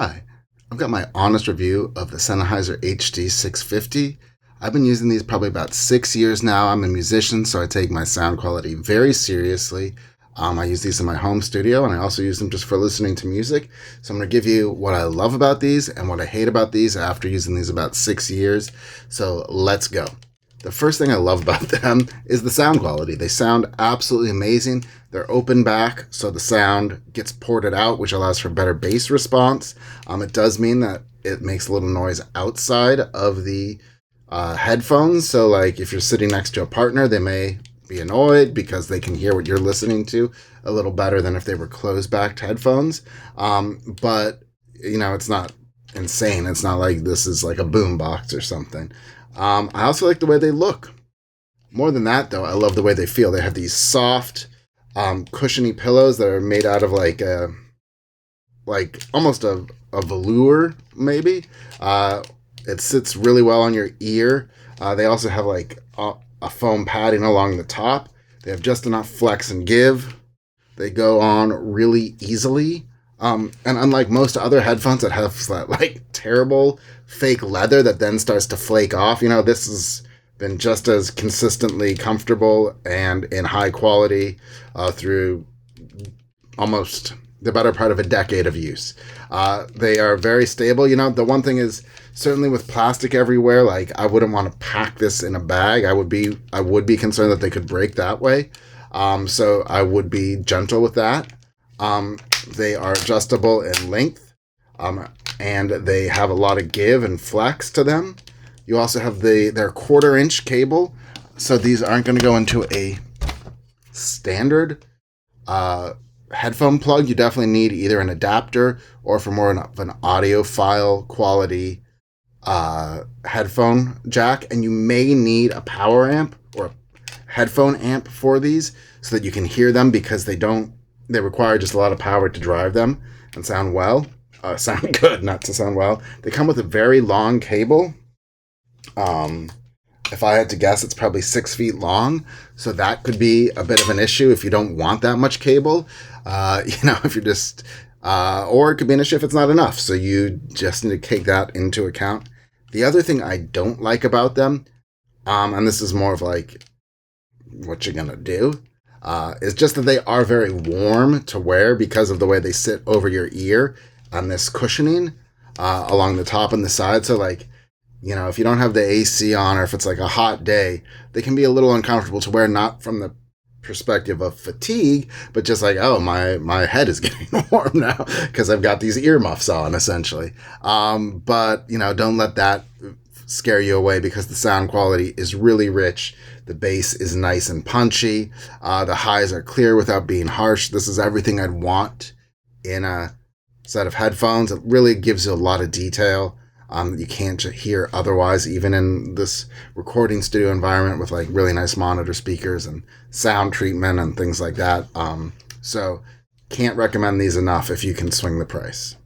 Hi, I've got my honest review of the Sennheiser HD650. I've been using these probably about 6 years now. I'm a musician, so I take my sound quality very seriously. I use these in my home studio, and I also use them just for listening to music. So I'm going to give you what I love about these and what I hate about these after using these about 6 years. So let's go. The first thing I love about them is the sound quality. They sound absolutely amazing. They're open back, so the sound gets ported out, which allows for better bass response. It does mean that it makes a little noise outside of the headphones. So like if you're sitting next to a partner, they may be annoyed because they can hear what you're listening to a little better than if they were closed-backed headphones. But, it's not insane. It's not like this is like a boom box or something. I also like the way they look. More than that, though, I love the way they feel. They have these soft, cushiony pillows that are made out of like almost a velour, maybe. It sits really well on your ear. They also have like a foam padding along the top. They have just enough flex and give. They go on really easily. And unlike most other headphones that have that like terrible fake leather that then starts to flake off, this has been just as consistently comfortable and in high quality through almost the better part of a decade of use. They are very stable. The one thing is certainly with plastic everywhere, like I wouldn't want to pack this in a bag. I would be concerned that they could break that way. So I would be gentle with that. They are adjustable in length, and they have a lot of give and flex to them. You also have their 1/4-inch cable, so these aren't going to go into a standard headphone plug. You definitely need either an adapter or for more of an audiophile quality headphone jack, and you may need a power amp or a headphone amp for these so that you can hear them, because they require just a lot of power to drive them and sound well. Sound good, not to sound well. They come with a very long cable. If I had to guess, it's probably 6 feet long. So that could be a bit of an issue if you don't want that much cable. If you're just, or it could be an issue if it's not enough. So you just need to take that into account. The other thing I don't like about them, and this is more of like what you're going to do, is just that they are very warm to wear because of the way they sit over your ear on this cushioning along the top and the side. So like, if you don't have the AC on, or if it's like a hot day, they can be a little uncomfortable to wear, not from the perspective of fatigue, but just like, oh, my head is getting warm now because I've got these earmuffs on, essentially. But, don't let that scare you away, because the sound quality is really rich. The bass is nice and punchy. The highs are clear without being harsh. This is everything I'd want in a set of headphones. It really gives you a lot of detail that you can't hear otherwise, even in this recording studio environment with like really nice monitor speakers and sound treatment and things like that. So can't recommend these enough if you can swing the price.